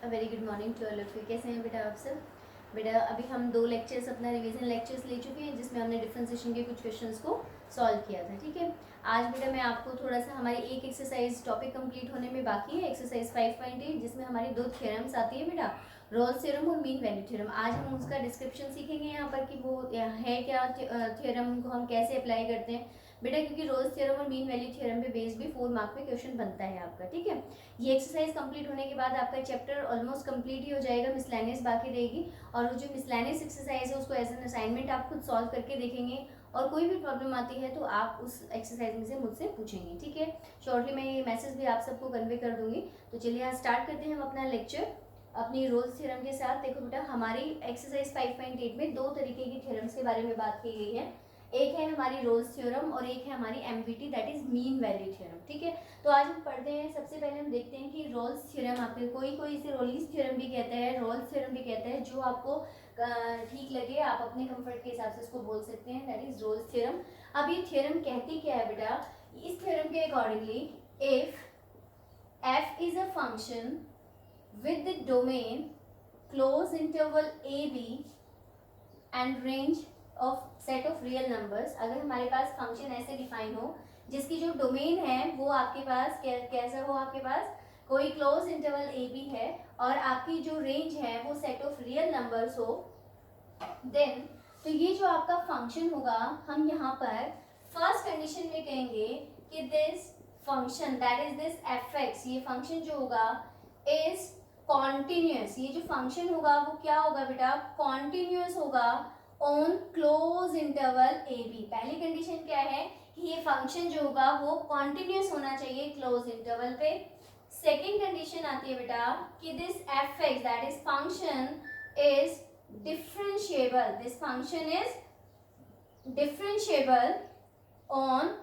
Very good morning to all of you. कैसे हैं बेटा आप सब? बेटा अभी हम 2 लेक्चर्स अपना रिवीजन लेक्चर्स ले चुके हैं जिसमें हमने डिफरेंशिएशन के कुछ क्वेश्चंस को सॉल्व किया था। ठीक है, आज बेटा मैं आपको थोड़ा सा हमारी एक एक्सरसाइज टॉपिक कंप्लीट होने में बाकी है, एक्सरसाइज 5.8, जिसमें हमारी 2 थ्योरम्स आती है बेटा, रोल्स थ्योरम और मीन वैल्यू थ्योरम। आज हम उसका डिस्क्रिप्शन सीखेंगे यहाँ पर कि वो है क्या थ्योरम, को हम कैसे अप्लाई करते हैं बेटा, क्योंकि रोल्स थ्योरम और मीन वैल्यू थ्योरम पे बेस्ड भी 4 मार्क पे क्वेश्चन बनता है आपका। ठीक है, ये एक्सरसाइज कंप्लीट होने के बाद आपका चैप्टर ऑलमोस्ट कंप्लीट ही हो जाएगा, मिसलेनियस बाकी रहेगी। और वो जो मिसलेनियस एक्सरसाइज है उसको एज एन असाइनमेंट आप खुद सॉल्व करके देखेंगे, और कोई भी प्रॉब्लम आती है तो आप उस एक्सरसाइज में से मुझसे पूछेंगे। ठीक है, शॉर्टली मैं ये मैसेज भी आप सबको कन्वे कर दूंगी। तो चलिए आज स्टार्ट करते हैं हम अपना लेक्चर अपनी रोल्स थ्योरम के साथ। देखो बेटा, हमारी एक्सरसाइज 5.8 में 2 तरीके की थ्योरम्स के बारे में बात की गई है। एक है हमारी रोल्स थ्योरम और एक है हमारी MVT, that is mean value theorem. ठीक है, तो आज हम पढ़ते हैं। सबसे पहले हम देखते हैं कि रोल्स थ्योरम, आपके कोई इसे रोलिंस थ्योरम भी कहता है, रोल्स थ्योरम भी कहता है, जो आपको ठीक लगे आप अपने कंफर्ट के हिसाब से इसको बोल सकते हैं, दैट इज रोल्स थ्योरम। अब ये थ्योरम कहती क्या है बेटा? इस थ्योरम के accordingly, if f is a function with the domain close interval a b and range of set of real numbers, अगर हमारे पास फंक्शन ऐसे डिफाइन हो जिसकी जो डोमेन है वो आपके पास कैसा हो, आपके पास कोई क्लोज इंटरवल ए बी है और आपकी जो रेंज है वो सेट ऑफ रियल नंबर्स हो, देन तो ये जो आपका फंक्शन होगा, हम यहाँ पर फर्स्ट कंडीशन में कहेंगे कि this function that is this F x, ये फंक्शन जो होगा इज कॉन्टिन्यूस। ये जो फंक्शन होगा वो क्या होगा बेटा? कॉन्टिन्यूस होगा on close interval A B. पहली कंडीशन क्या है कि ये फंक्शन जो होगा वो कॉन्टिन्यूस होना चाहिए क्लोज इंटरवल पे। सेकेंड कंडीशन आती है बेटा कि this F X that is function is differentiable, this function is differentiable on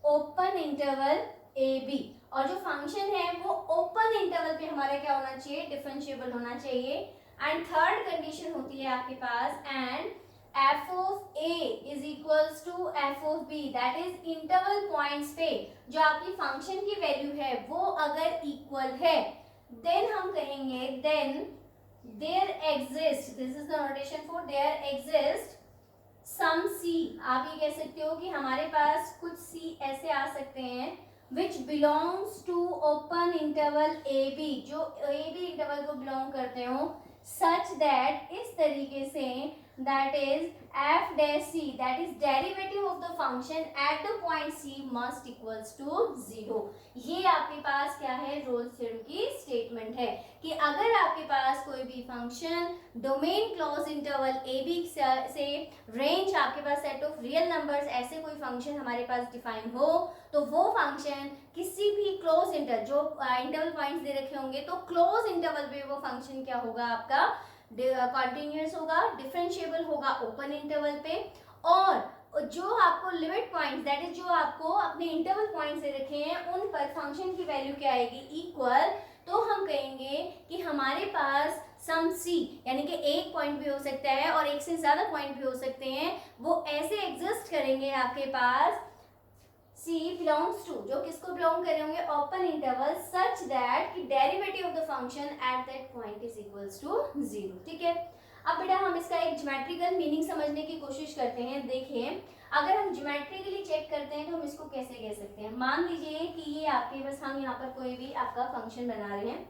open interval A B. और जो फंक्शन है वो ओपन इंटरवल पे हमारा क्या होना चाहिए? डिफरेंशिएबल होना चाहिए। एंड थर्ड कंडीशन होती है आपके पास, and F of A is equals to F of B, that is interval points पे जो आपकी फंक्शन की वैल्यू है वो अगर इक्वल है, देन हम कहेंगे then there exist, this is the notation for there exist some C. आप ये कह सकते हो कि हमारे पास कुछ सी ऐसे आ सकते हैं which belongs to open interval AB, जो AB इंटरवल को बिलोंग करते हो, such that इस तरीके से that is f dash c, that is derivative of the function at the point c must equals to 0। ये आपके पास क्या है? रोल्स थ्योरम की स्टेटमेंट है कि अगर आपके पास कोई भी function domain close interval A B से रेंज आपके पास सेट ऑफ रियल नंबर्स, ऐसे कोई फंक्शन हमारे पास डिफाइन हो, तो वो फंक्शन किसी भी क्लोज इंटरवल, जो इंटरवल पॉइंट्स दे रखे होंगे, तो क्लोज इंटरवल पे वो फंक्शन क्या होगा? आपका कॉन्टिन्यूस होगा, डिफरेंशिएबल होगा ओपन इंटरवल पे। और जो आपको लिमिट पॉइंट्स, दैट इज जो आपको अपने इंटरवल पॉइंट्स दे रखे हैं, उन पर फंक्शन की वैल्यू क्या आएगी? इक्वल। तो हम कहेंगे कि हमारे पास सम सी, यानी कि एक पॉइंट भी हो सकता है और एक से ज्यादा पॉइंट भी हो सकते हैं, वो ऐसे एग्जिस्ट करेंगे आपके पास C belongs to, जो किसको बिलोंग कर रहे होंगे? ओपन इंटरवल, सच दैट कि derivative of the function at that point is equals to 0। ठीक है, अब बेटा हम इसका एक ज्योमेट्रिकल मीनिंग समझने की कोशिश करते हैं। देखिए, अगर हम ज्योमेट्रिकली चेक करते हैं तो हम इसको कैसे कह सकते हैं? मान लीजिए कि ये आपके बस, हम यहाँ पर कोई भी आपका फंक्शन बना रहे हैं।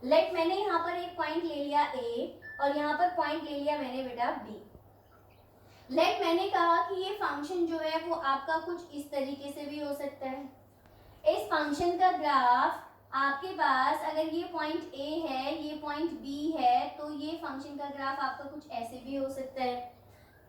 लेट मैंने यहाँ पर एक पॉइंट ले लिया A और यहाँ पर पॉइंट ले लिया मैंने बेटा B। लेट मैंने कहा कि ये फंक्शन जो है वो आपका कुछ इस तरीके से भी हो सकता है। इस फंक्शन का ग्राफ आपके पास, अगर ये पॉइंट A है, ये पॉइंट B है, तो ये फंक्शन का ग्राफ आपका कुछ ऐसे भी हो सकता है।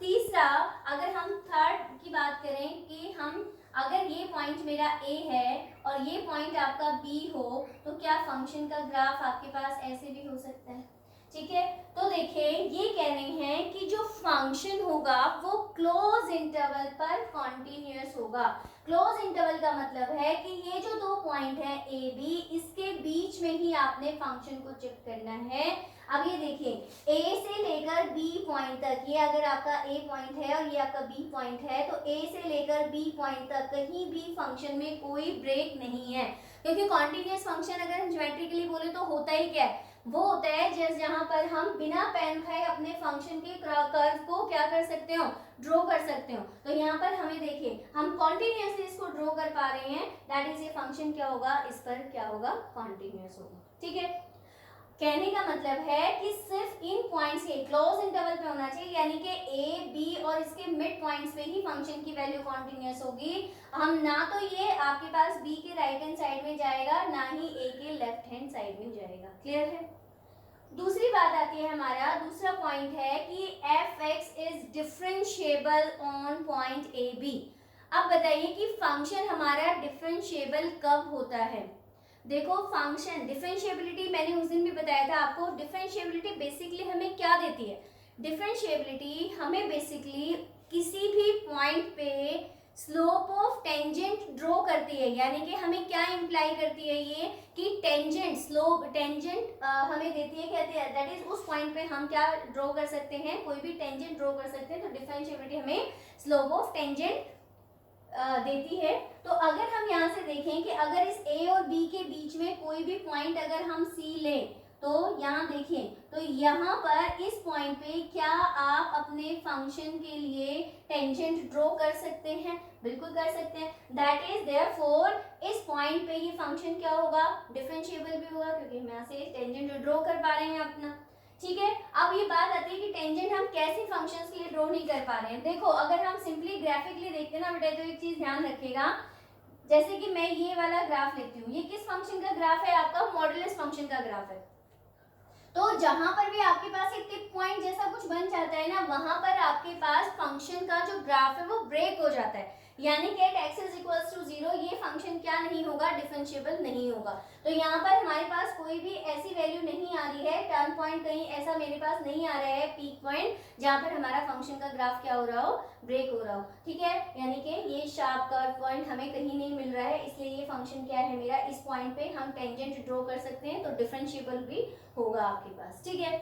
तीसरा, अगर हम थर्ड की बात करें कि हम अगर ये पॉइंट मेरा A है और ये पॉइंट आपका B हो, तो क्या फंक्शन का ग्राफ आपके पास ऐसे भी हो सकता है? ठीक है, तो देखिए ये कह रहे हैं कि जो फंक्शन होगा वो क्लोज इंटरवल पर कॉन्टिन्यूस होगा। क्लोज इंटरवल का मतलब है कि ये जो 2 पॉइंट है ए बी, इसके बीच में ही आपने फंक्शन को चेक करना है। अब ये देखिए, ए से लेकर बी पॉइंट तक, ये अगर आपका ए पॉइंट है और ये आपका बी पॉइंट है, तो ए से लेकर बी पॉइंट तक कहीं भी फंक्शन में कोई ब्रेक नहीं है, क्योंकि कॉन्टिन्यूस फंक्शन अगर हम ज्योमेट्रिकली बोले तो होता ही क्या है? वो होता है जस्ट जहां पर हम बिना पेन उठाए अपने फंक्शन के कर्व को क्या कर सकते हो, ड्रॉ कर सकते हो। तो यहाँ पर हमें देखिए हम कॉन्टिन्यूसली इसको ड्रॉ कर पा रहे हैं, दैट इज ये फंक्शन क्या होगा, इस पर क्या होगा, कॉन्टिन्यूस होगा। ठीक है, कहने का मतलब है कि सिर्फ इन पॉइंट्स के क्लोज इंटरवल पे होना चाहिए, यानी कि ए बी और इसके मिड पॉइंट्स पे ही फंक्शन की वैल्यू कॉन्टिन्यूस होगी। हम ना तो ये आपके पास बी के राइट हैंड साइड में जाएगा, ना ही ए के लेफ्ट हैंड साइड में जाएगा। क्लियर है। दूसरी बात आती है, हमारा दूसरा पॉइंट है कि F X is differentiable on point A B. अब बताइए कि फंक्शन हमारा डिफरेंशिएबल कब होता है। देखो फंक्शन डिफरेंशिएबिलिटी मैंने उस दिन भी बताया था आपको, डिफरेंशिएबिलिटी बेसिकली हमें क्या देती है, डिफरेंशिएबिलिटी हमें बेसिकली किसी भी पॉइंट पे स्लोप ऑफ टेंजेंट ड्रॉ करती है, यानी कि हमें क्या इंप्लाई करती है ये कि टेंजेंट स्लोप टेंजेंट हमें देती है, कहती है दैट इज उस पॉइंट पे हम क्या ड्रॉ कर सकते हैं, कोई भी टेंजेंट ड्रॉ कर सकते हैं। तो डिफरेंशिएबिलिटी हमें स्लोप ऑफ टेंजेंट देती है। तो अगर हम यहाँ से देखें कि अगर इस ए और बी के बीच में कोई भी पॉइंट अगर हम सी लें, तो यहाँ देखें तो यहाँ पर इस पॉइंट पे क्या आप अपने फंक्शन के लिए टेंजेंट ड्रॉ कर सकते हैं, बिल्कुल कर सकते हैं। दैट इज देयरफॉर इस पॉइंट पे ये फंक्शन क्या होगा, डिफरेंशिएबल भी होगा, क्योंकि हम यहाँ से टेंजेंट ड्रॉ कर पा रहे हैं अपना। ठीक है, अब ये बात आती है कि टेंजेंट हम कैसे फंक्शंस के लिए ड्रॉ नहीं कर पा रहे हैं। देखो अगर हम सिंपली ग्राफिकली देखते हैं ना बेटा, तो एक चीज ध्यान रखिएगा, जैसे कि मैं ये वाला ग्राफ लेती हूँ, ये किस फंक्शन का ग्राफ है, आपका मॉडुलस फंक्शन का ग्राफ है। तो जहां पर भी आपके पास एक टिप पॉइंट जैसा कुछ बन जाता है ना, वहां पर आपके पास फंक्शन का जो ग्राफ है वो ब्रेक हो जाता है, यानी कि at X is equals to 0 ये फंक्शन क्या नहीं होगा, डिफरेंशिएबल नहीं होगा। तो यहाँ पर हमारे पास कोई भी ऐसी वैल्यू नहीं आ रही है, टर्न पॉइंट कहीं ऐसा मेरे पास नहीं आ रहा है, पीक पॉइंट जहाँ पर हमारा फंक्शन का ग्राफ क्या हो रहा हो, ब्रेक हो रहा हो। ठीक है, यानी कि ये शार्प कर्व पॉइंट हमें कहीं नहीं मिल रहा है, इसलिए ये फंक्शन क्या है मेरा, इस पॉइंट पे हम टेंजेंट ड्रॉ कर सकते हैं, तो डिफरेंशिएबल भी होगा आपके पास। ठीक है,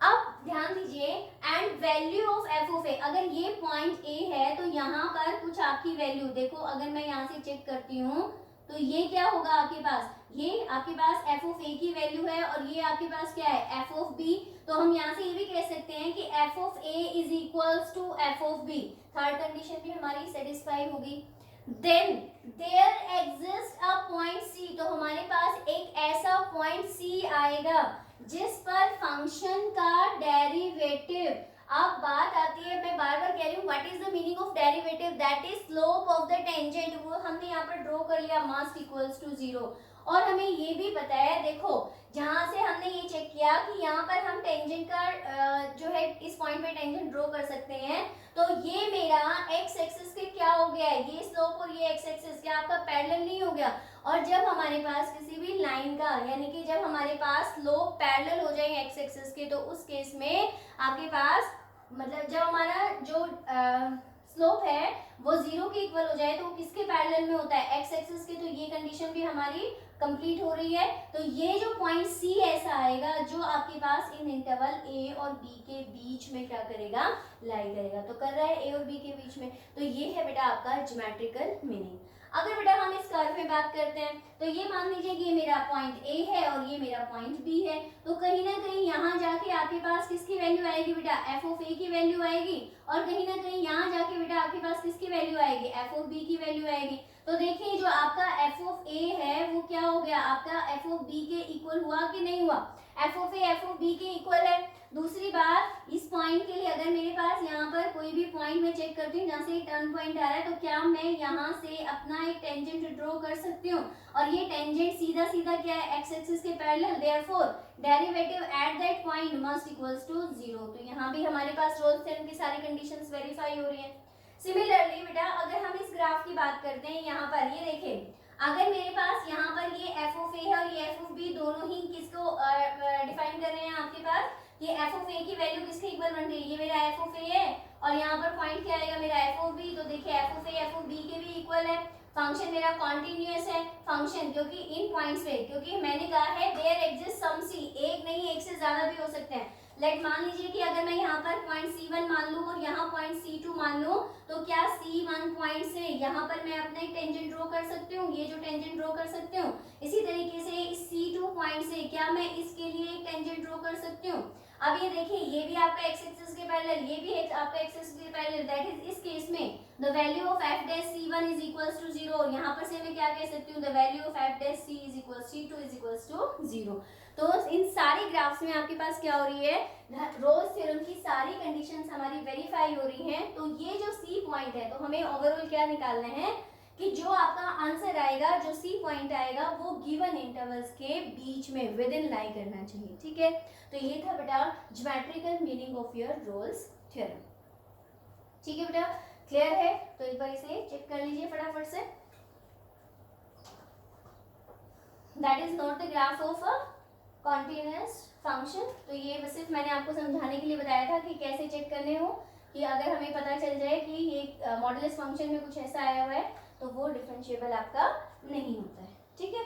अब ध्यान दीजिए, and value of F of A, अगर ये पॉइंट ए है तो यहाँ पर कुछ आपकी वैल्यू देखो, अगर मैं यहाँ से चेक करती हूँ तो ये क्या होगा आपके पास, ये आपके पास एफ ऑफ ए की वैल्यू है और ये आपके पास क्या है, एफ ऑफ बी। तो हम यहाँ से ये भी कह सकते हैं कि F of A is equals to F of B, third condition भी हमारी सेटिस्फाई होगी। Then there exist a point C, तो हमारे पास एक ऐसा पॉइंट सी आएगा जिस पर फंक्शन का डेरिवेटिव, अब बात आती है, मैं बार बार कह रही हूँ what is the meaning of derivative, that is slope of the tangent, वो हमने यहाँ पर ड्रॉ कर लिया मास इक्वल्स टू 0। और हमें ये भी पता है, देखो जहां से हमने ये चेक किया कि यहाँ पर हम टेंजेंट का जो है इस पॉइंट पे टेंजेंट ड्रॉ कर सकते हैं, तो ये मेरा एक्स एक्सिस के क्या हो गया है, ये स्लोप और ये एक्स एक्सिस क्या आपका पैरेलल नहीं हो गया। और जब हमारे पास किसी भी लाइन का, यानी कि जब हमारे पास स्लोप पैरेलल हो जाए एक्स एक्सिस के, तो उस केस में आपके पास मतलब जब हमारा जो स्लोप है वो 0 के इक्वल हो जाए, तो किसके पैरेलल में होता है, एक्स एक्सिस के। तो ये कंडीशन भी हमारी कंप्लीट हो रही है। तो ये जो पॉइंट सी ऐसा आएगा जो आपके पास इन इंटरवल ए और बी के बीच में क्या करेगा, लाई करेगा। तो कर रहा है ए और बी के बीच में, तो ये है बेटा आपका ज्योमेट्रिकल मीनिंग। अगर बेटा हम इस कर्व में बात करते हैं, तो ये मान लीजिए कि ये मेरा पॉइंट ए है और ये मेरा पॉइंट बी है, तो कहीं ना कहीं यहाँ जाके आपके पास किसकी वैल्यू आएगी बेटा, एफ ऑफ ए की वैल्यू आएगी, और कहीं ना कहीं यहाँ जाके बेटा आपके पास किसकी वैल्यू आएगी, एफ ऑफ बी की वैल्यू आएगी। तो देखिए जो आपका एफ ऑफ ए है वो क्या हो गया, आपका एफ ऑफ बी के इक्वल हुआ कि नहीं हुआ, F of A F of B के इक्वल है। दूसरी बात, इस पॉइंट के लिए अगर मेरे पास यहाँ पर कोई भी पॉइंट मैं चेक करती हूँ जहाँ से टर्न पॉइंट आ रहा है, तो क्या मैं यहाँ से अपना एक टेंजेंट ड्रॉ कर सकती हूँ, और ये टेंजेंट सीधा सीधा क्या है, एक्स एक्सिस के parallel, therefore derivative at that point must equals to 0। तो यहाँ भी हमारे पास रोल्स थ्योरम की सारी कंडीशंस वेरीफाई हो रही है। सिमिलरली बेटा अगर हम इस ग्राफ की बात करते हैं, यहाँ पर ये देखें, अगर मेरे पास यहाँ पर ये एफ ऑफ ए है और ये एफ ऑफ बी, दोनों ही किसको डिफाइन कर रहे हैं आपके पास, ये एफ ऑफ ए की वैल्यू किसके इक्वल बन रही है, ये मेरा एफ ऑफ ए है और यहाँ पर पॉइंट क्या आएगा मेरा एफ ऑफ बी। तो देखिए F of A F of B के भी इक्वल है, फंक्शन मेरा कॉन्टिन्यूअस है फंक्शन, क्योंकि इन पॉइंट्स पे, क्योंकि मैंने कहा है देयर एग्जिस्ट सम सी, एक नहीं एक से ज्यादा भी हो सकते हैं। लेट मान लीजिए कि अगर मैं यहाँ पर पॉइंट C1 मान लूँ और यहाँ पॉइंट C2 मान लूँ, तो क्या C1 पॉइंट से यहाँ पर मैं अपना एक टेंजेंट ड्रॉ कर सकती हूँ, ये जो टेंजेंट ड्रॉ कर सकती हूँ। इसी तरीके से इस C2 पॉइंट से क्या मैं इसके लिए एक टेंजेंट ड्रॉ कर सकती हूँ? अब ये देखिए, ये भी आपका एक्स एक्सिस के पैरेलल, ये भी आपका एक्स एक्सिस के पैरेलल, दैट इज इस केस में the value of f dash c1 is equals to 0। यहाँ पर से मैं क्या कह सकती हूँ, the value of f dash c is equals c2 is equals to 0। तो इन सारी ग्राफ्स में आपके पास क्या हो रही है, रोल्स थ्योरम की सारी कंडीशंस हमारी वेरीफाई हो रही हैं। तो ये जो सी पॉइंट है, तो हमें ओवरऑल क्या निकालना है कि जो आपका आंसर आएगा, जो सी पॉइंट आएगा, वो गिवन इंटरवल्स के बीच में विद इन लाई करना चाहिए। ठीक है, तो ये था बेटा geometrical meaning of your Rolle's theorem. ठीक है बेटा, क्लियर है? तो एक बार इसे चेक कर लीजिए फटाफट से। That is not the graph of a continuous function. तो ये बस सिर्फ मैंने आपको समझाने के लिए बताया था कि कैसे चेक करने हो, कि अगर हमें पता चल जाए कि ये मॉडुलस फंक्शन में कुछ ऐसा आया हुआ है तो वो डिफरेंशिएबल आपका नहीं होता है। ठीक है,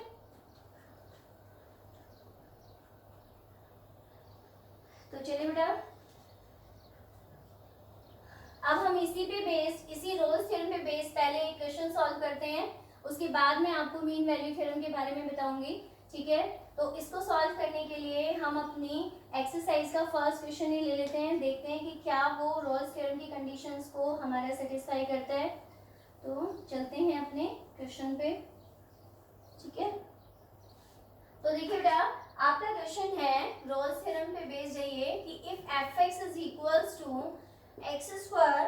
तो चलिए बेटा, अब हम इसी पे बेस, इसी रोल्स थ्योरम पे बेस पहले एक क्वेश्चन सॉल्व करते हैं, उसके बाद मैं आपको मीन वैल्यू थ्योरम के बारे में बताऊंगी। ठीक है, तो इसको सॉल्व करने के लिए हम अपनी एक्सरसाइज का फर्स्ट क्वेश्चन ही ले लेते हैं, देखते हैं कि क्या वो रोल्स थ्योरम की कंडीशंस को हमारा सेटिस्फाई करता है। तो चलते हैं अपने क्वेश्चन पे। ठीक है, तो देखिए बेटा, आपका क्वेश्चन है रोल्स थ्योरम पे बेस्ड है ये कि if f(x) is equals to x square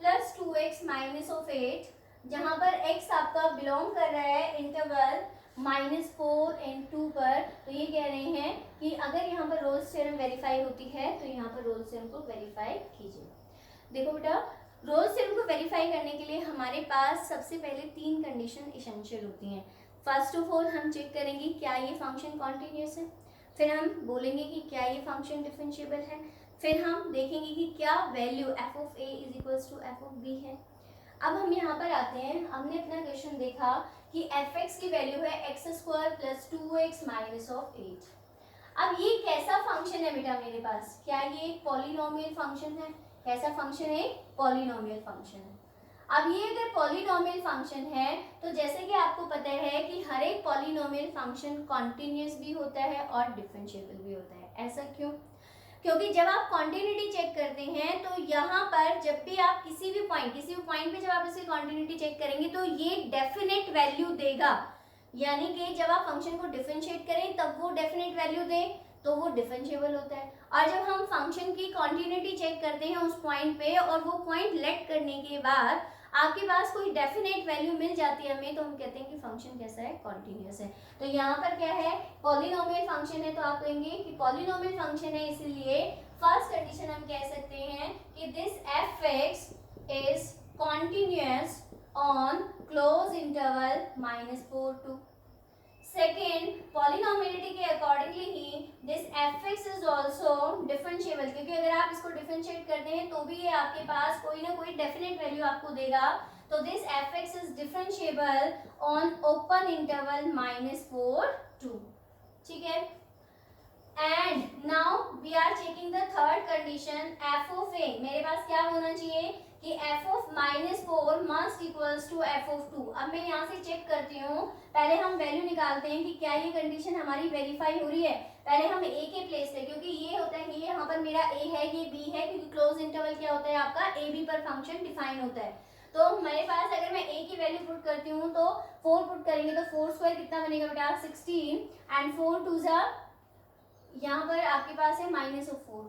plus 2x minus of 8, जहां पर x आपका बिलोंग कर रहा है इंटरवल -4 and 2 पर, तो ये कह रहे हैं कि अगर यहाँ पर रोल्स थ्योरम वेरीफाई होती है तो यहाँ पर रोल्स थ्योरम को वेरीफाई कीजिए। देखो बेटा, रोल्स थ्योरम को वेरीफाई करने के लिए हमारे पास सबसे पहले 3 कंडीशन एसेंशियल होती हैं। फर्स्ट ऑफ ऑल हम चेक करेंगे क्या ये फंक्शन कॉन्टिन्यूअस है, फिर हम बोलेंगे कि क्या ये फंक्शन डिफरेंशिएबल है, फिर हम देखेंगे कि क्या value f of a is equals to f of b है। अब हम यहाँ पर आते हैं, हमने अपना क्वेश्चन देखा कि f(x) की वैल्यू है x square plus 2x minus of 8। अब ये कैसा फंक्शन है बेटा मेरे पास, क्या ये एक पॉलिनोमियल फंक्शन है? कैसा फंक्शन है? पॉलिनोमियल फंक्शन है। अब ये अगर पॉलिनोमियल फंक्शन है तो जैसे कि आपको पता है कि हर एक पॉलिनोमियल फंक्शन कॉन्टिन्यूअस भी होता है और डिफरेंशिएबल भी होता है। ऐसा क्यों? क्योंकि जब आप कॉन्टिन्यूटी चेक करते हैं तो यहाँ पर जब भी आप किसी भी पॉइंट पे जब आप इसकी कॉन्टिन्यूटी चेक करेंगे तो ये डेफिनेट वैल्यू देगा, यानी कि जब आप फंक्शन को डिफरेंशिएट करें तब वो डेफिनेट वैल्यू दे तो वो डिफरेंशिएबल होता है। और जब हम फंक्शन की कॉन्टिन्यूटी चेक करते हैं उस पॉइंट पे और वो पॉइंट लेट करने के बाद आपके पास कोई डेफिनेट वैल्यू मिल जाती है हमें, तो हम कहते हैं कि फंक्शन कैसा है? कॉन्टिन्यूअस है। तो यहाँ पर क्या है? पॉलिनोमियल फंक्शन है, तो आप कहेंगे कि पॉलिनोमियल फंक्शन है, इसलिए फर्स्ट कंडीशन हम कह सकते हैं कि this f(x) is continuous on close interval -4 to। Second, polynomiality के अकॉर्डिंगली ही this f(x) is also differentiable, क्योंकि अगर आप इसको डिफरेंशिएट करते हैं तो भी ये आपके पास कोई ना कोई डेफिनेट वैल्यू आपको देगा। तो this f(x) is differentiable on open interval -4 to। ठीक है, and now we are checking the third condition f of a। मेरे पास क्या होना चाहिए कि f of -4 must equals to f of 2। अब मैं यहाँ से चेक करती हूँ, पहले हम वैल्यू निकालते हैं कि क्या ये कंडीशन हमारी वेरीफाई हो रही है। पहले हम a के प्लेस पे, क्योंकि ये होता है, ये यहाँ पर मेरा a है, ये b है, क्योंकि क्लोज इंटरवल क्या होता है आपका, a b पर फंक्शन डिफाइन होता है। तो मेरे पास अगर मैं a की वैल्यू पुट करती हूँ तो 4 पुट करेंगे तो 4 स्क्वायर कितना बनेगा बेटा? 16 एंड 4 2 जा, यहाँ पर आपके पास है -4।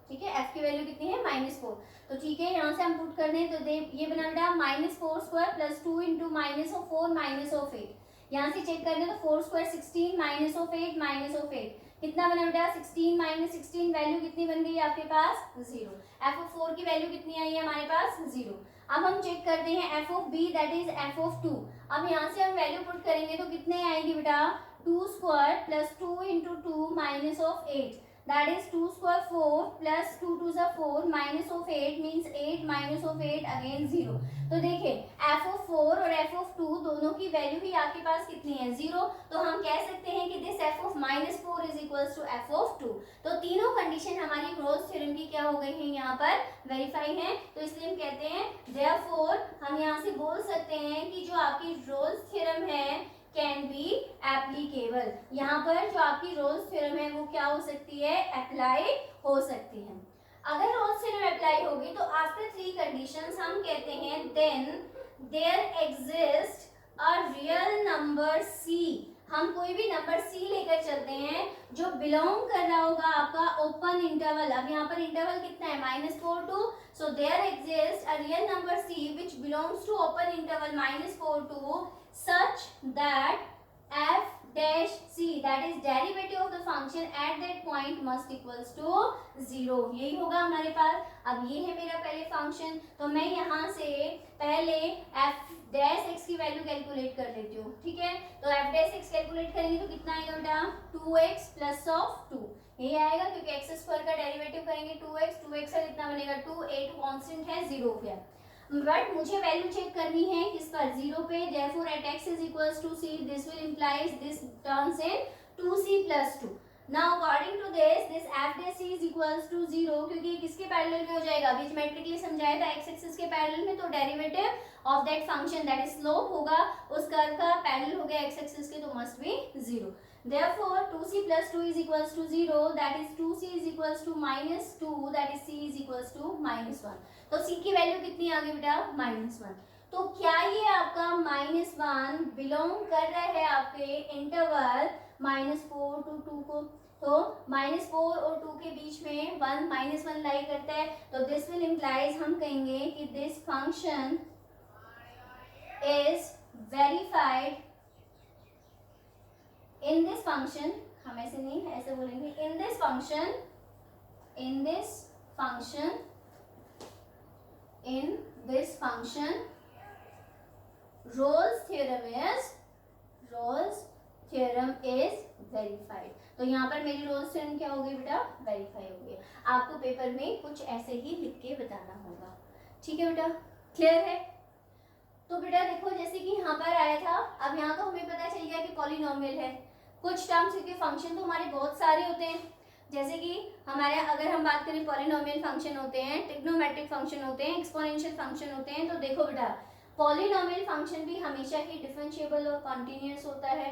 ठीक है, f की वैल्यू कितनी है? -4। तो ठीक है, यहाँ से हम पुट कर दें तो ये बना बेटा -4 स्क्वायर प्लस 2 इंटू -4 -8। यहाँ से चेक कर दें तो 4 स्क्वायर 16 -8 कितना बना बेटा? 16 - 16 वैल्यू कितनी बन गई आपके पास? 0। f ऑफ 4 की वैल्यू कितनी आई है हमारे पास? 0। अब हम चेक करते हैं f of b, that is f of 2। अब यहाँ से हम वैल्यू पुट करेंगे तो कितने आएगी बेटा? 2 square plus 2 into 2 minus of 8, that is 2 square 4 plus 2 2 is 4 minus of 8 means 8 minus of 8 again 0। तो देखिए f of 4 और f of 2 दोनों की वैल्यू ही आपके पास कितनी है? 0। तो हम कह सकते हैं कि this f of -4 is equals to f of 2। तो तीनों कंडीशन हमारी रोल्स थ्योरम की क्या हो गई हैं? यहाँ पर वेरीफाई है। तो इसलिए हम कहते हैं therefore हम यहाँ से बोल सकते हैं कि जो आपकी रोल्स थ्योरम है can be एप्लीकेबल। यहाँ पर जो आपकी रोल्स थ्योरम है वो क्या हो सकती है, अप्लाई हो सकती है। अगर रोल्स थ्योरम अप्लाई होगी तो आफ्टर 3 कंडीशंस हम कहते हैं then there exist a real number C. हम कोई भी नंबर सी लेकर चलते हैं जो बिलोंग कर रहा होगा आपका ओपन इंटरवल। अब यहाँ पर इंटरवल कितना है, -4 to, so there exists a real number c which belongs to open interval -4 to such that f dash c, that is derivative of the function at that point must equals to 0। यही होगा हमारे पास। अब ये है मेरा पहले function, तो मैं यहाँ से पहले f डैश x की वैल्यू कैलकुलेट कर लेती हूँ, ठीक है। तो f डैश x कैलकुलेट करेंगे तो कितना आएगा बेटा, 2x प्लस ऑफ 2, यही आएगा क्योंकि एक्स स्क्वायर का डेरिवेटिव करेंगे 2x का कितना बनेगा 2, 8 कांस्टेंट है 0 हो गया। बट मुझे वैल्यू चेक करनी है किस पर, 0 पे। Therefore at x is equals to c, this will implies this terms in 2c plus 2। Now according to this f dash c is equals to 0, क्योंकि ये किसके पैरेलल में हो जाएगा, अभी ज्योमेट्रिकली समझाया था x एक्सिस के पैरेलल में, तो derivative of that function that is slope होगा उस कर्व का पैरेलल हो गया x एक्सिस के, तो must be 0। Therefore 2c plus 2 is equals to 0, that is 2c is equals to -2, that is c is equals to -1। तो c की value कितनी आ गई बेटा, -1। तो क्या ये आपका -1 बिलोंग कर रहा है आपके इंटरवल -4 to 2 को, तो -4 और 2 के बीच में 1 लाई करता है, तो दिस विल इम्प्लाइज, हम कहेंगे कि this function is verified in this function, हम ऐसे नहीं ऐसे बोलेंगे, in this function Rolle's theorem is verified। तो यहाँ पर मेरी Rolle's theorem क्या हो गई बेटा, वेरीफाई हो गई। आपको पेपर में कुछ ऐसे ही लिख के बताना होगा, ठीक है बेटा, क्लियर है। तो बेटा देखो जैसे कि यहाँ पर आया था, अब यहाँ तो हमें पता चल गया कि पॉलिनोमियल है। कुछ टर्म्स क्योंकि फंक्शन तो हमारे बहुत सारे होते हैं, जैसे कि हमारे अगर हम बात करें पॉलिनोमियल फंक्शन होते हैं, ट्रिग्नोमेट्रिक फंक्शन होते हैं, एक्सपोनेंशियल फंक्शन होते हैं। तो देखो बेटा पॉलिनोमियल फंक्शन भी हमेशा ही डिफरेंशिएबल और कॉन्टिन्यूअस होता है।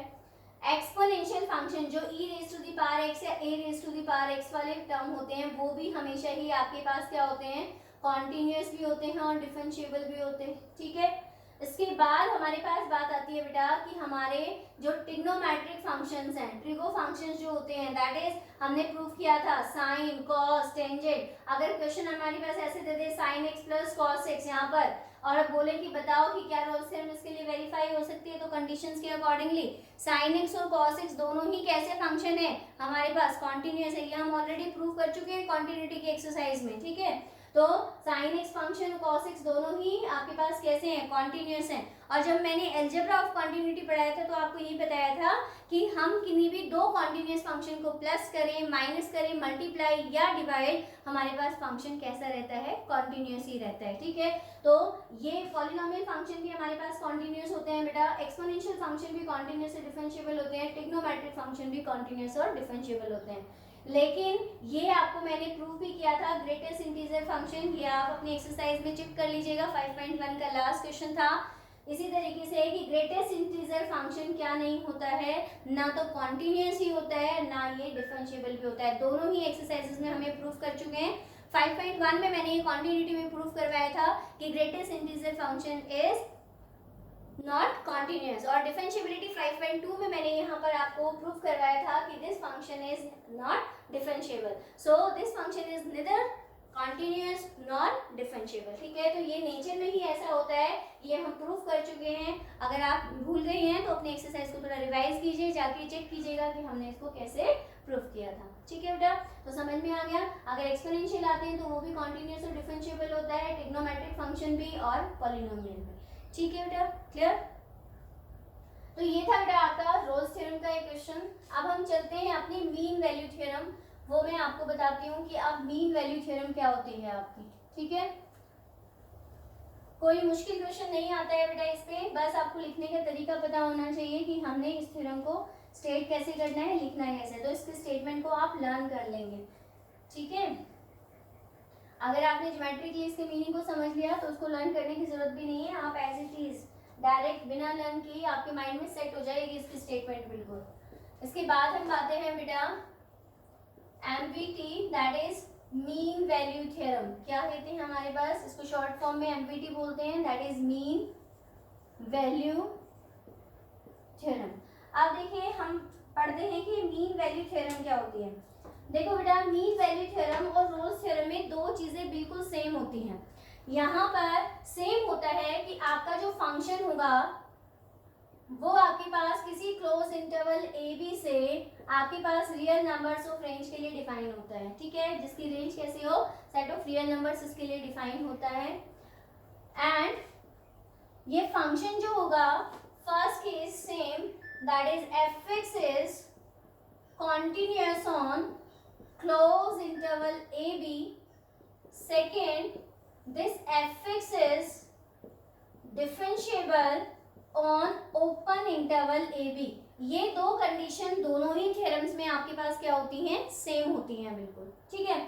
एक्सपोनेंशियल फंक्शन जो e raise to the power x या a raise to the power x वाले टर्म होते हैं वो भी हमेशा ही आपके पास क्या होते हैं, कॉन्टिन्यूअस भी होते हैं और डिफरेंशिएबल भी होते हैं, ठीक है। इसके बाद हमारे पास बात आती है बेटा कि हमारे जो ट्रिग्नोमेट्रिक फंक्शंस हैं, ट्रिगो फंक्शंस जो होते हैं, दैट इज हमने प्रूव किया था साइन, कॉस, टेंजेंट। अगर क्वेश्चन हमारे पास ऐसे दे दे sine x plus cos x यहाँ पर, और बोले कि बताओ कि क्या रोल्स थ्योरम इसके लिए वेरीफाई हो सकती है, तो कंडीशंस के अकॉर्डिंगली साइन x और कॉस x दोनों ही कैसे फंक्शन है हमारे पास, कॉन्टिन्यूअस है। ये हम ऑलरेडी प्रूव कर चुके हैं कॉन्टिन्यूटी की एक्सरसाइज में, ठीक है। तो sin x फंक्शन और cos x दोनों ही आपके पास कैसे हैं, कॉन्टिन्यूअस हैं। और जब मैंने अलजेब्रा ऑफ कॉन्टिन्यूटी पढ़ाया था तो आपको ये बताया था कि हम किन्हीं भी दो कॉन्टिन्यूअस फंक्शन को प्लस करें, माइनस करें, मल्टीप्लाई या डिवाइड, हमारे पास फंक्शन कैसा रहता है, कॉन्टिन्यूअस ही रहता है, ठीक है। तो ये पॉलिनोमियल फंक्शन भी हमारे पास कॉन्टिन्यूअस होते हैं बेटा, एक्सपोनेंशियल फंक्शन भी कॉन्टिन्यूअस और डिफरेंशिएबल होते हैं, ट्रिग्नोमेट्रिक फंक्शन भी कॉन्टिन्यूअस और डिफरेंशिएबल होते हैं। लेकिन ये आपको मैंने प्रूव भी किया था ग्रेटेस्ट इंटीजर फंक्शन, ये आप अपनी एक्सरसाइज में चेक कर लीजिएगा, 5.1 का लास्ट क्वेश्चन था। इसी तरीके से कि ग्रेटेस्ट इंटीजर फंक्शन क्या नहीं होता है, ना तो कॉन्टिन्यूअस ही होता है ना ये डिफरेंशिएबल भी होता है, दोनों ही एक्सरसाइजेस में हमें प्रूव कर चुके हैं। 5.1 में मैंने ये कॉन्टिन्यूटी में प्रूव करवाया था कि greatest integer function is not continuous, और डिफरेंशिएबिलिटी 5.2 में मैंने यहाँ पर आपको प्रूव करवाया था कि this function is not differentiable, so this function is neither continuous not differentiable, ठीक है। तो ये नेचर में ही ऐसा होता है, ये हम प्रूव कर चुके हैं। अगर आप भूल गए हैं तो अपनी एक्सरसाइज को थोड़ा रिवाइज कीजिए, जाके चेक कीजिएगा कि हमने इसको कैसे प्रूव किया था, ठीक है बेटा। तो समझ में आ गया। अगर एक्सपोनेंशियल आते हैं तो वो भी कॉन्टिन्यूअस और डिफरेंशिएबल होता है, ट्रिग्नोमेट्रिक फंक्शन भी और पॉलिनोमियल भी, ठीक है बेटा, क्लियर। तो ये था बेटा आपका रोल्स थ्योरम का एक क्वेश्चन। अब हम चलते हैं अपनी मीन वैल्यू थ्योरम, वो मैं आपको बताती हूँ कि अब मीन वैल्यू थ्योरम क्या होती है आपकी, ठीक है। कोई मुश्किल क्वेश्चन नहीं आता है बेटा इस पे, बस आपको लिखने का तरीका पता होना चाहिए कि हमने इस थ्योरम को स्टेट कैसे करना है, लिखना है कैसे, तो इसके स्टेटमेंट को आप लर्न कर लेंगे, ठीक है। अगर आपने ज्योमेट्री की इसके मीनिंग को समझ लिया तो उसको लर्न करने की जरूरत भी नहीं है, आप एज इट इज डायरेक्ट बिना लर्न किए आपके माइंड में सेट हो जाएगी इसकी स्टेटमेंट बिल्कुल। इसके बाद हम आते हैं बेटा MVT, that is mean value theorem. क्या कहते हैं हमारे पास, इसको शॉर्ट फॉर्म में एमवीटी बोलते हैं, that is mean value theorem. अब देखिए हम पढ़ते हैं कि मीन वैल्यू थ्योरम क्या होती है। देखो बेटा, मीन वैल्यू थ्योरम और रोल्स थ्योरम में दो चीजें बिल्कुल सेम होती हैं। यहाँ पर सेम होता है कि आपका जो फंक्शन होगा वो आपके पास किसी क्लोज इंटरवल ए बी से आपके पास रियल नंबर्स ऑफ रेंज के लिए डिफाइन होता है, ठीक है, जिसकी रेंज कैसे हो, सेट ऑफ रियल नंबर्स इसके लिए डिफाइन होता है। एंड ये फंक्शन जो होगा first case same, that is F X is continuous on close interval A B. Second, this fx is differentiable on open interval ab। ये दो कंडीशन दोनों ही थ्योरम्स में आपके पास क्या होती हैं, सेम होती हैं बिल्कुल, ठीक है।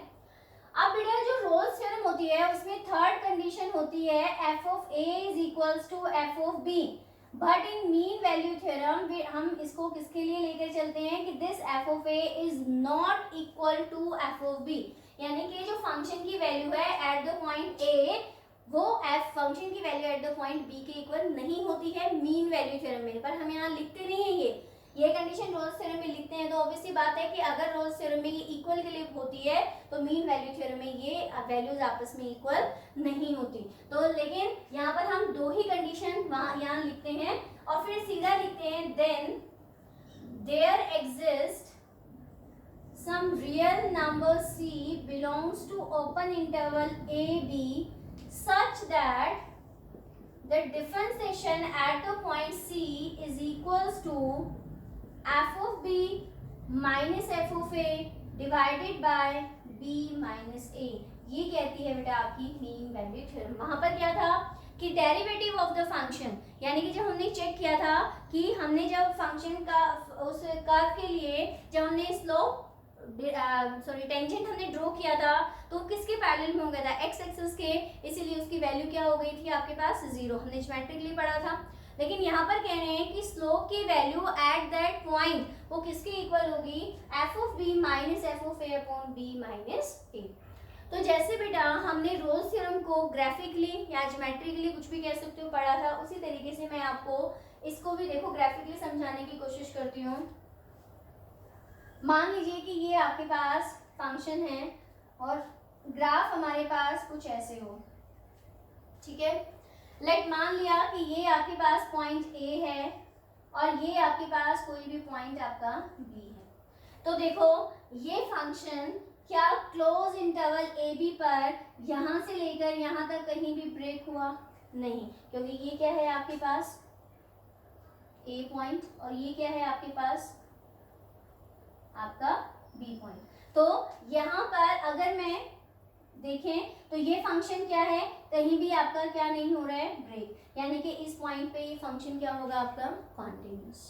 अब बेटा जो रोल्स थ्योरम होती है उसमें थर्ड कंडीशन होती है f of a is equals to f of b, but in mean value theorem हम इसको किसके लिए लेकर चलते हैं कि this f of a is not equal to f of b, यानी कि जो फंक्शन की वैल्यू है एट द पॉइंट ए वो एफ फंक्शन की value at the point B के इक्वल नहीं होती है मीन वैल्यू थ्योरम में। पर हम यहाँ लिखते नहीं है ये कंडीशन रोल्स थ्योरम में लिखते हैं, तो ऑब्वियसली बात है कि अगर रोल्स थ्योरम में ये इक्वल के लिए होती है तो मीन वैल्यू थ्योरम में ये वैल्यूज आपस में इक्वल नहीं होती। तो लेकिन यहाँ पर हम दो ही कंडीशन वहाँ यहाँ लिखते हैं और फिर सीधा लिखते हैं then there exist some real number c belongs to open interval a b such that the differentiation at the point c is equals to f of b minus f of a divided by b minus a। ये कहती है बेटा आपकी mean value theorem. वहां पर क्या था कि डेरिवेटिव ऑफ द फंक्शन, यानी कि जब हमने चेक किया था कि हमने जब फंक्शन का उस कर्व के लिए जब हमने स्लोप टेंजेंट हमने ड्रॉ किया था तो किसके पैरेलल में हो गया था, एक्स एक्सिस के, इसीलिए उसकी वैल्यू क्या हो गई थी आपके पास, जीरो। हमने ज्योमेट्रिकली पढ़ा था। लेकिन यहाँ पर कह रहे हैं कि स्लोप की वैल्यू एट दैट पॉइंट वो किसके इक्वल होगी, F of B minus F of A upon B minus A. तो जैसे बेटा हमने रोल्स थ्योरम को ग्राफिकली या ज्योमेट्रिकली कुछ भी कह सकते हो पढ़ा था, उसी तरीके से मैं आपको इसको भी देखो ग्राफिकली समझाने की कोशिश करती हूँ। मान लीजिए कि ये आपके पास फंक्शन है और ग्राफ हमारे पास कुछ ऐसे हो, ठीक है। लेट मान लिया कि ये आपके पास पॉइंट ए है और ये आपके पास कोई भी पॉइंट आपका बी है। तो देखो ये फंक्शन क्या क्लोज इंटरवल ए बी पर यहाँ से लेकर यहाँ तक कहीं भी ब्रेक हुआ नहीं, क्योंकि ये क्या है आपके पास ए पॉइंट और ये क्या है आपके पास आपका बी पॉइंट। तो यहाँ पर अगर मैं देखें तो ये फंक्शन क्या है, कहीं भी आपका क्या नहीं हो रहा है, ब्रेक, यानी कि इस पॉइंट पे ये फंक्शन क्या होगा आपका कॉन्टिन्यूस।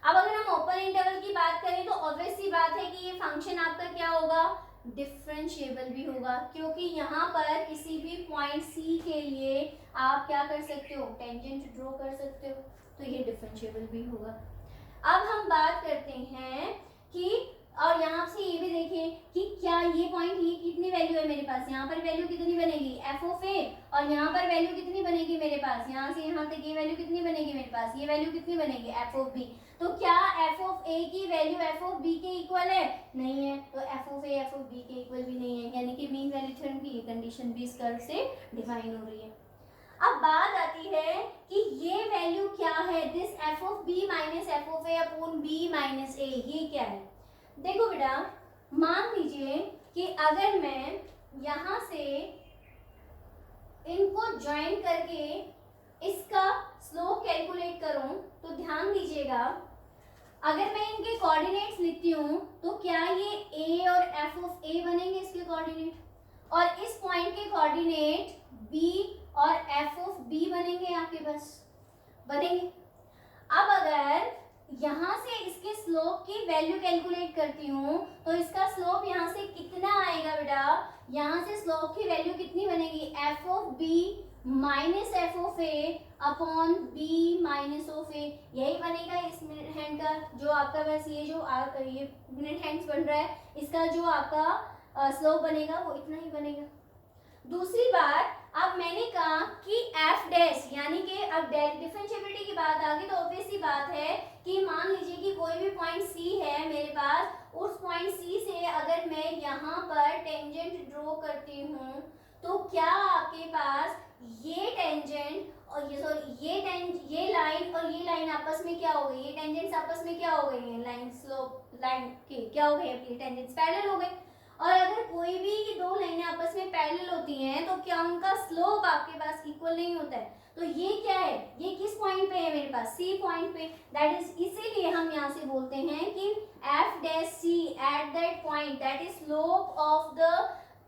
अब अगर हम ओपन इंटरवल की बात करें तो ऑब्वियस सी बात है कि ये फंक्शन आपका क्या होगा, डिफरेंशिएबल भी होगा, क्योंकि यहाँ पर किसी भी पॉइंट सी के लिए आप क्या कर सकते हो, टेंजेंट ड्रॉ कर सकते हो, तो ये डिफरेंशिएबल भी होगा। अब हम बात करते हैं कि और यहाँ से ये भी देखिए कि क्या ये पॉइंट, ये कितनी वैल्यू है मेरे पास, यहाँ पर वैल्यू कितनी बनेगी एफ ऑफ ए, और यहाँ पर वैल्यू कितनी बनेगी मेरे पास, यहाँ से यहाँ तक ये वैल्यू कितनी बनेगी मेरे पास, ये वैल्यू कितनी बनेगी एफ ऑफ बी। तो क्या एफ ऑफ ए की वैल्यू एफ ऑफ बी के इक्वल है, नहीं है, तो F of A F of B के इक्वल भी नहीं है, यानी कि मीन वैल्यू थ्योरम की ये कंडीशन भी इस कर्व से डिफाइन हो रही है। अब बात आती है कि ये वैल्यू क्या है, this F of B minus F of A upon B minus A, ये क्या है। देखो बेटा मान लीजिए कि अगर मैं यहाँ से इनको ज्वाइन करके इसका स्लोप कैलकुलेट करूं तो ध्यान दीजिएगा, अगर मैं इनके कोऑर्डिनेट्स लिखती हूँ तो क्या ये ए और एफ ऑफ ए बनेंगे इसके कोऑर्डिनेट, और इस पॉइंट के कोऑर्डिनेट बी और एफ ऑफ बी बनेंगे आपके पास, बनेंगे। अब अगर यहाँ से इसके स्लोप की वैल्यू कैलकुलेट करती हूँ तो इसका स्लोप यहाँ से कितना आएगा बेटा, यहाँ से स्लोप की वैल्यू कितनी बनेगी, F of B minus F of A upon B minus of A, यही बनेगा इस मिनट हैंड का, जो आपका बस ये जो ये मिनट हैंड्स बन रहा है, इसका जो आपका स्लोप बनेगा वो इतना ही बनेगा। दूसरी बात, अब मैंने कहा कि एफ डैश यानी कि अब डिफरेंशिएबिलिटी की बात आ गई, तो ऑब्वियस सी बात है कि मान लीजिए कि कोई भी पॉइंट सी है मेरे पास, उस पॉइंट सी से अगर मैं यहाँ पर टेंजेंट ड्रॉ करती हूँ तो क्या आपके पास ये टेंजेंट और ये सॉरी ये लाइन और ये लाइन आपस में क्या हो गई, ये टेंजेंट्स आपस में क्या हो गई है, लाइन स्लोप लाइन के क्या हो गए, अपनी टेंजेंट्स पैरेलल हो गए। और अगर कोई भी ये दो लाइनें आपस में पैरेलल होती हैं तो क्या उनका स्लोप आपके पास इक्वल नहीं होता है। तो ये क्या है, ये किस पॉइंट पे है मेरे पास, सी पॉइंट पे, दैट इज इसीलिए हम यहाँ से बोलते हैं कि F dash C at that point that is slope of the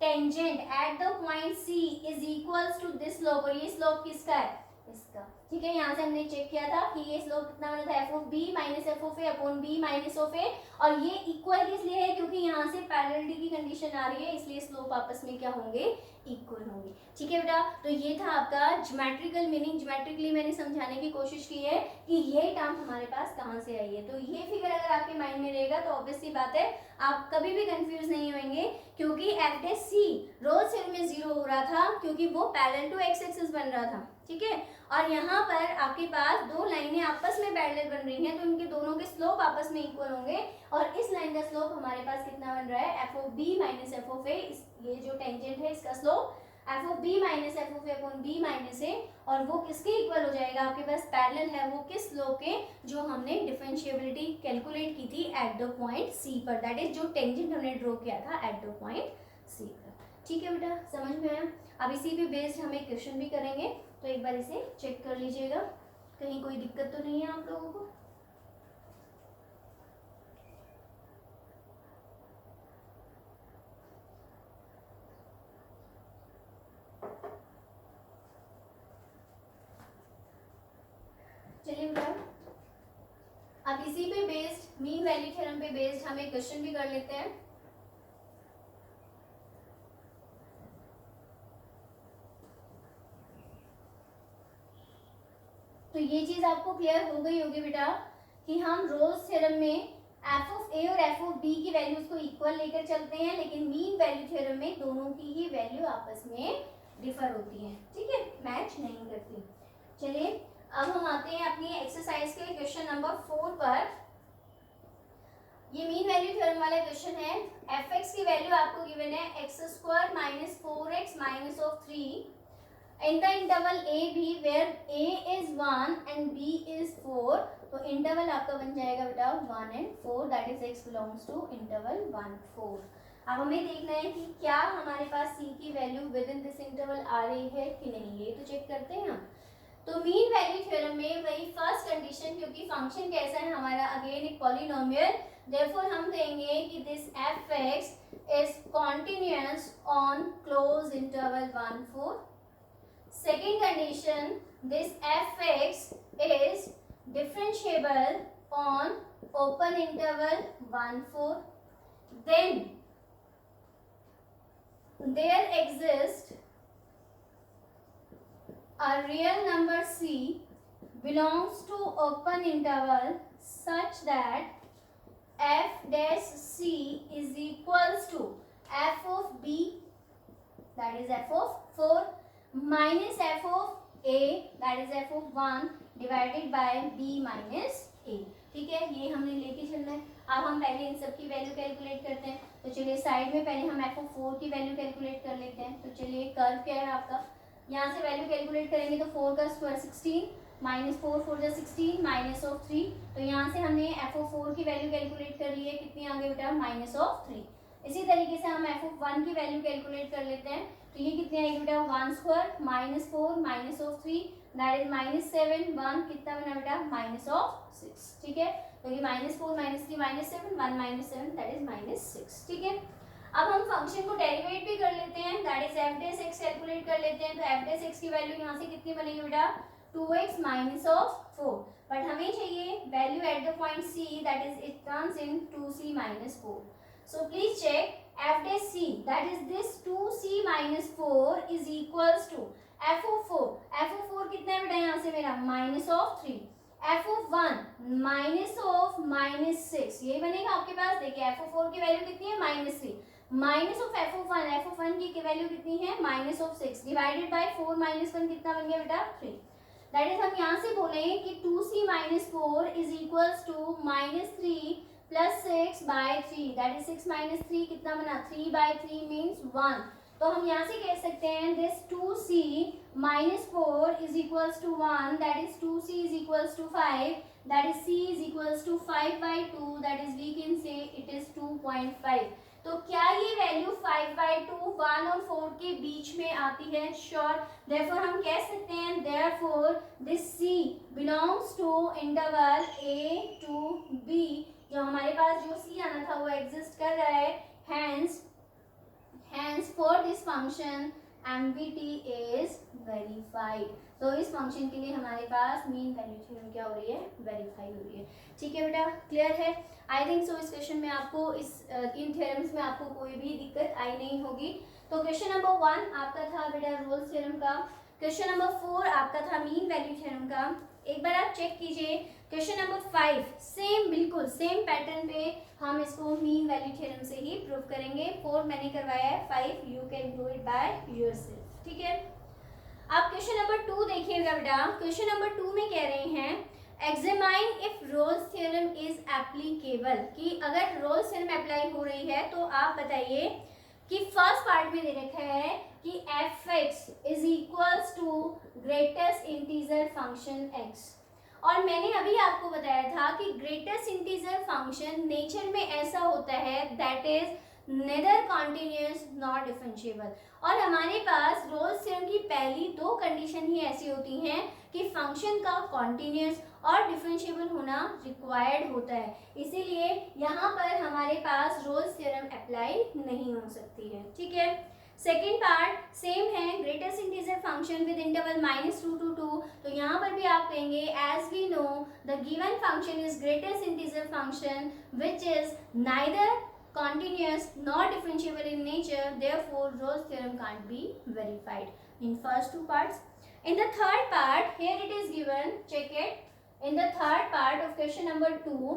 tangent at the point C is equals to this slope, और ये स्लोप किसका है, इसका। ठीक है, यहाँ से हमने चेक किया था कि ये स्लोप कितना बना था, F of B minus F of A upon B minus of A, और ये इक्वल इसलिए है क्योंकि यहाँ से पैरेललिटी की कंडीशन आ रही है, इसलिए स्लोप आपस में क्या होंगे, इक्वल होंगे। ठीक है बेटा, तो ये था आपका ज्योमेट्रिकल मीनिंग। ज्योमेट्रिकली मैंने समझाने की कोशिश की है कि ये टर्म हमारे पास कहाँ से आई है। तो ये फिगर अगर आपके माइंड में रहेगा तो ऑब्वियसली बात है आप कभी भी कंफ्यूज नहीं होंगे, क्योंकि एफ डैश सी रोल्स थ्योरम में 0 हो रहा था क्योंकि वो पैरेलल टू एक्स एक्सिस बन रहा था। ठीक है, और यहाँ पर आपके पास दो लाइनें आपस में पैरेलल बन रही हैं तो इनके दोनों के स्लोप आपस में इक्वल होंगे, और इस लाइन का स्लोप हमारे पास कितना बन रहा है, F of B minus F of A, ये जो टेंजेंट है इसका slope F of B minus F of A upon B minus A, और वो किसके इक्वल हो जाएगा, आपके पास पैरेलल है वो किस स्लोप के, जो हमने डिफरेंशिएबिलिटी कैलकुलेट की थी एट द पॉइंट सी पर, दैट इज जो टेंजेंट हमने ड्रॉ किया था एट द पॉइंट सी पर। ठीक है बेटा, समझ में आया। अब इसी पे बेस्ड हम एक क्वेश्चन भी करेंगे, तो एक बार इसे चेक कर लीजिएगा, कहीं कोई दिक्कत तो नहीं है आप लोगों को। चलिए बेटा, अब इसी पे बेस्ड मीन वैल्यू थ्योरम पे बेस्ड हम एक क्वेश्चन भी कर लेते हैं। तो ये चीज आपको क्लियर हो गई होगी बेटा कि हम रोल्स थ्योरम में एफ ऑफ ए और एफ ऑफ बी की वैल्यूज को इक्वल लेकर चलते हैं, लेकिन मीन वैल्यू थ्योरम में दोनों की ही वैल्यू आपस में डिफर होती है। ठीक है, मैच नहीं करती। चलिए अब हम आते हैं अपनी एक्सरसाइज के क्वेश्चन नंबर 4 पर। ये मीन वैल्यू थ्योरम वाला क्वेश्चन है। एफ एक्स की वैल्यू आपको गिवन है x square minus 4x minus of 3 in the interval a b where a is 1 and b is 4, तो इंटरवल आपका बन जाएगा बेटा 1 and 4, that is x belongs to interval 1 4। अब हमें देखना है कि क्या हमारे पास c की value within this interval आ रही है कि नहीं, ये तो चेक करते हैं हम। तो मीन वैल्यू थ्योरम में वही फर्स्ट कंडीशन, क्योंकि फंक्शन कैसा है हमारा, अगेन एक पॉलिनोमियल, देयरफॉर हम देंगे कि this f(x) is continuous on close interval 1 4। Second condition, this f(x) is differentiable on open interval 1 4. Then there exists a real number c belongs to open interval such that f dash c is equals to f of b, that is f of 4, minus f of a, that is f of 1 divided by b minus a। ठीक है, ये हमने लेके चलना है। अब हम पहले इन सब की वैल्यू कैलकुलेट करते हैं। तो चलिए साइड में पहले हम f of 4 की वैल्यू कैलकुलेट कर लेते हैं। तो चलिए कर्व क्या है आपका, यहाँ से वैल्यू कैलकुलेट करेंगे तो 4 का स्क्वायर 16 माइनस 4 4 जा 16 माइनस ऑफ 3। तो यहाँ से हमने f of 4 की वैल्यू कैलकुलेट कर ली है, कितनी आ गई बेटा, माइनस ऑफ 3। इसी तरीके से हम f of 1 की वैल्यू कैलकुलेट कर लेते हैं। तो ये कितनी आएगी बेटा, 1 square minus 4 minus of 3, that is minus 7, 1 कितना बना बेटा, माइनस ऑफ 6। ठीक है, तो ये minus 4 minus 3 minus 7, 1 minus 7 that is minus 6। ठीक है, अब हम फंक्शन को डेरिवेट भी कर लेते हैं, that is F dash x calculate कर लेते हैं। तो एफ डैश एक्स की वैल्यू यहाँ से कितनी बनेगी बेटा, 2x माइनस ऑफ 4, बट हमें चाहिए value at the point c, that is it turns in 2c minus 4। So please check f dash c, that is this 2c minus 4 is equals to f(4) कितना है बेटा यहाँ से मेरा -3, f(1) -6, ये बनेगा आपके पास। देखिए f(4) की वैल्यू कितनी है -3, -f(1) की वैल्यू कितनी है -6 डिवाइडेड बाय 4 -1 कितना बन गया बेटा 3। दैट इज हम यहाँ से बोले कि 2c - 4 is equals to -3 + 6/3, that is 6 - 3 कितना बना 3/3 मीन्स 1। तो हम यहाँ से कह सकते हैं this 2c - 4 is equals to 1, that is 2c is equals to 5, that is c is equals to 5/2, that is we can say it is 2.5। तो क्या ये वैल्यू 5/2 1 और 4 के बीच में आती है? श्योर। देयरफॉर हम कह सकते हैं therefore this c belongs to interval a to b, जो हमारे पास जो c आना था वो एग्जिस्ट कर रहा है। Hence for this function MVT is verified। तो इस फंक्शन के लिए हमारे पास मीन वैल्यू थ्योरम क्या हो रही है? वेरीफाई हो रही है। ठीक है बेटा, क्लियर है? आई थिंक सो इस क्वेश्चन में आपको इन थ्योरम्स में आपको कोई भी दिक्कत आई नहीं होगी। तो क्वेश्चन नंबर 1 आपका था बेटा रोल्स थ्योरम का, क्वेश्चन नंबर 4 आपका था मीन वैल्यू थ्योरम का। एक बार आप चेक कीजिए क्वेश्चन नंबर 5 सेम बिल्कुल सेम पैटर्न पे हम इसको मीन वैल्यू थ्योरम से ही प्रूव करेंगे। 4 मैंने करवाया है, 5 you can do it by yourself. ठीक है, आप क्वेश्चन नंबर 2 देखिएगा बेटा। क्वेश्चन नंबर 2 में कह रहे हैं examine if Rolle's theorem is applicable, कि अगर रोल्स थ्योरम अप्लाई हो रही है तो आप बताइए कि फर्स्ट पार्ट में दे रखा है कि f(x) is equals to greatest integer function x, और मैंने अभी आपको बताया था कि ग्रेटेस्ट इंटीजर फंक्शन नेचर में ऐसा होता है that is nether continuous not differentiable. और हमारे पास रोल्स थ्योरम की पहली 2 कंडीशन ही ऐसी होती हैं कि फंक्शन का कॉन्टिन्यूस और डिफरेंशिएबल होना रिक्वायर्ड होता है, इसीलिए यहाँ पर हमारे पास रोल्स थ्योरम अप्लाई नहीं हो सकती है। ठीक है, सेकेंड पार्ट सेम है, greatest integer function with interval -2 to 2। तो यहाँ पर भी आप कहेंगे as we know the given function is greatest integer function which is neither continuous nor differentiable in nature, therefore Rolle's theorem can't be verified in first 2 parts. In the third part, here it is given, check it, in the third part of question number 2,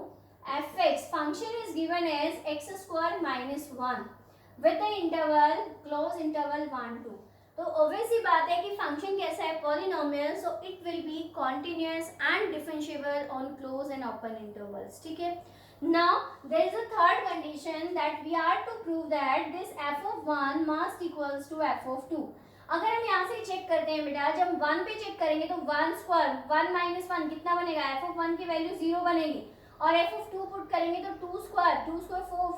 f(x) function is given as x square minus 1 with the interval close interval 1 2। तो obvious ही बात है कि function कैसा है? Polynomial, so it will be continuous and differentiable on close and open intervals. ठीक है, now there is a third condition that we are to prove that this f(1) must equals to f(2)। अगर हम यहाँ से check करते हैं बेटा, जब 1 पे चेक करेंगे तो 1 स्क्वायर 1 - 1 कितना बनेगा? f(1) की वैल्यू 0 बनेगी, और f(2) पुट करेंगे तो 2 स्क्वायर 4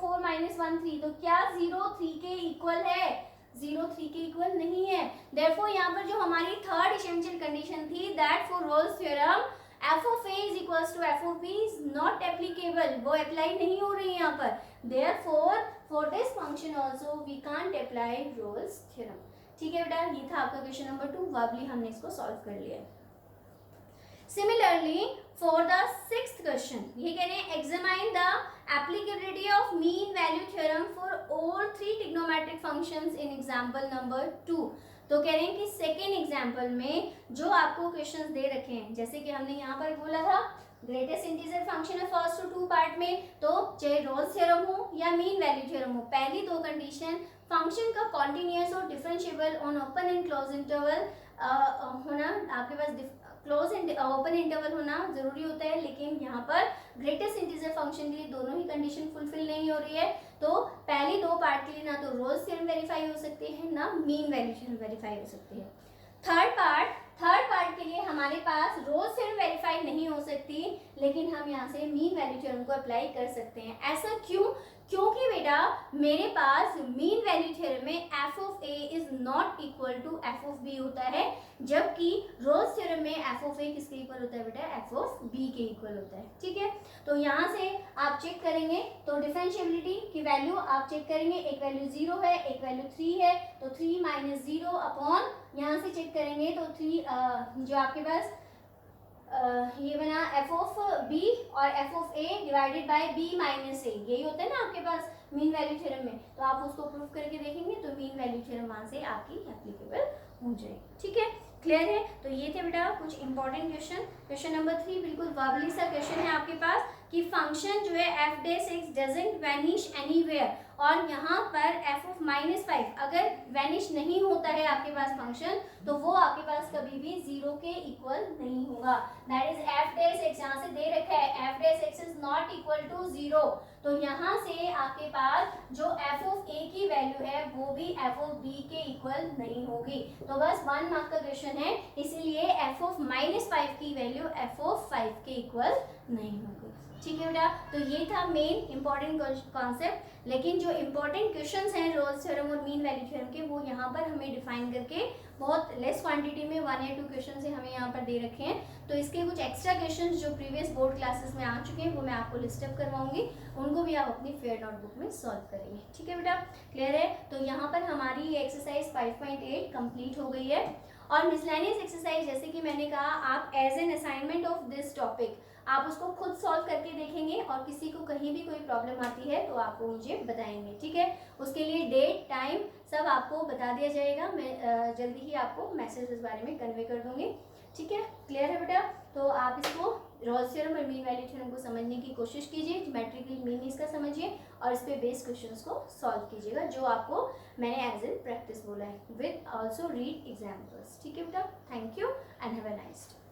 4 - 1 3। तो क्या 0 3 के इक्वल है? 0 3 के इक्वल नहीं है। देयरफॉर यहाँ पर जो हमारी थर्ड एसेंशियल कंडीशन थी that for Rolle's theorem f(a) is equals to f(b) is not applicable, वो अप्लाई नहीं हो रही है यहाँ पर। Therefore, for this function also we can't apply Rolle's theorem। ठीक है बेटा, ये था आपका क्वेश्चन नंबर 2, वर्बली हमने इसको सॉल्व कर लिया। Similarly for the 6th question, ये कह रहे हैं examine the applicability of mean value theorem for all 3 trigonometric functions in example number 2। तो कह रहे हैं कि सेकेंड एग्जाम्पल में जो आपको क्वेश्चंस दे रखे हैं, जैसे कि हमने यहाँ पर बोला था ग्रेटेस्ट इंटीजर फंक्शन है फर्स्ट टू 2 पार्ट में, तो चाहे रोल्स थ्योरम हो या मीन वैल्यू थ्योरम हो, पहली 2 कंडीशन फंक्शन का कॉन्टिन्यूअस और differentiable on open and close interval होना, आपके पास क्लोज एंड ओपन इंटरवल होना जरूरी होता है, लेकिन यहाँ पर ग्रेटेस्ट इंटीजर फंक्शन के लिए दोनों ही कंडीशन फुलफिल नहीं हो रही है। तो पहली 2 पार्ट के लिए ना तो रोल्स थ्योरम वेरीफाई हो सकती है ना मीन वैल्यू थ्योरम वेरीफाई हो सकती है। थर्ड पार्ट के लिए हमारे पास रोल्स थ्योरम वेरीफाई नहीं हो सकती, लेकिन हम यहाँ से मीन वैल्यू थ्योरम को अप्लाई कर सकते हैं। ऐसा क्यों? क्योंकि बेटा मेरे पास मीन वैल्यू थ्योरम में f(a) is not equal to f(b) होता है, जबकि रोल्स थ्योरम में f(a) किसके इक्वल होता है बेटा? f(b) के इक्वल होता है। ठीक है, तो यहाँ से आप चेक करेंगे तो डिफरेंशिएबिलिटी की वैल्यू आप चेक करेंगे, एक वैल्यू 0 है, एक वैल्यू 3 है, तो 3 - 0 अपॉन यहाँ से चेक करेंगे तो 3 जो आपके पास ये बना f(b) और f(a) divided by b - a, यही होता है ना आपके पास मीन वैल्यू थ्योरम में। तो आप उसको प्रूफ करके देखेंगे तो मीन वैल्यू थ्योरम वहाँ से आपकी एप्लीकेबल हो जाएगी। ठीक है, क्लियर है। तो ये थे बेटा कुछ इंपॉर्टेंट क्वेश्चन। क्वेश्चन नंबर 3 बिल्कुल वर्बली सा क्वेश्चन है आपके पास कि फंक्शन जो है F dash x doesn't vanish anywhere, और यहाँ पर एफ ऑफ -5 अगर वैनिश नहीं होता है आपके पास फंक्शन, तो वो आपके पास कभी भी 0 के इक्वल नहीं होगा। That is F dash X, यहाँ से दे रखा है F dash X is not equal to 0, तो यहाँ से आपके पास जो एफ ऑफ ए की वैल्यू है वो भी एफ ऑफ बी के इक्वल नहीं होगी। तो बस 1 मार्क का क्वेश्चन है, इसीलिए एफ ऑफ -5 की वैल्यू एफ ऑफ 5 के इक्वल नहीं होगी। ठीक है बेटा, तो ये था मेन इंपॉर्टेंट कॉन्सेप्ट। लेकिन जो इंपॉर्टेंट क्वेश्चंस हैं रोल्स थ्योरम और मीन वैल्यू थ्योरम के, वो यहाँ पर हमें डिफाइन करके बहुत लेस क्वांटिटी में 1 या 2 क्वेश्चन से हमें यहाँ पर दे रखे हैं। तो इसके कुछ एक्स्ट्रा क्वेश्चंस जो प्रीवियस बोर्ड क्लासेस में आ चुके हैं वो मैं आपको लिस्ट अप करवाऊंगी, उनको भी आप अपनी फेयर नोटबुक में सॉल्व करेंगे। ठीक है बेटा, क्लियर है। तो यहाँ पर हमारी ये एक्सरसाइज 5.8 कंप्लीट हो गई है। और मिसलेनियस एक्सरसाइज जैसे कि मैंने कहा, आप as an assignment of this topic आप उसको खुद सॉल्व करके देखेंगे, और किसी को कहीं भी कोई प्रॉब्लम आती है तो आपको मुझे बताएंगे। ठीक है, उसके लिए डेट टाइम सब आपको बता दिया जाएगा। मैं जल्दी ही आपको मैसेज इस बारे में कन्वे कर दूंगी। ठीक है, क्लियर है बेटा। तो आप इसको रोल्स थ्योरम और मीन वैल्यू थ्योरम को समझने की कोशिश कीजिए, ज्योमेट्रिकल मीन इसका समझिए, और इस पे बेस्ड क्वेश्चंस को सॉल्व कीजिएगा जो आपको मैंने एज एन प्रैक्टिस बोला है, विद आल्सो रीड एग्जाम्पल्स। ठीक है बेटा, thank you and have a nice day.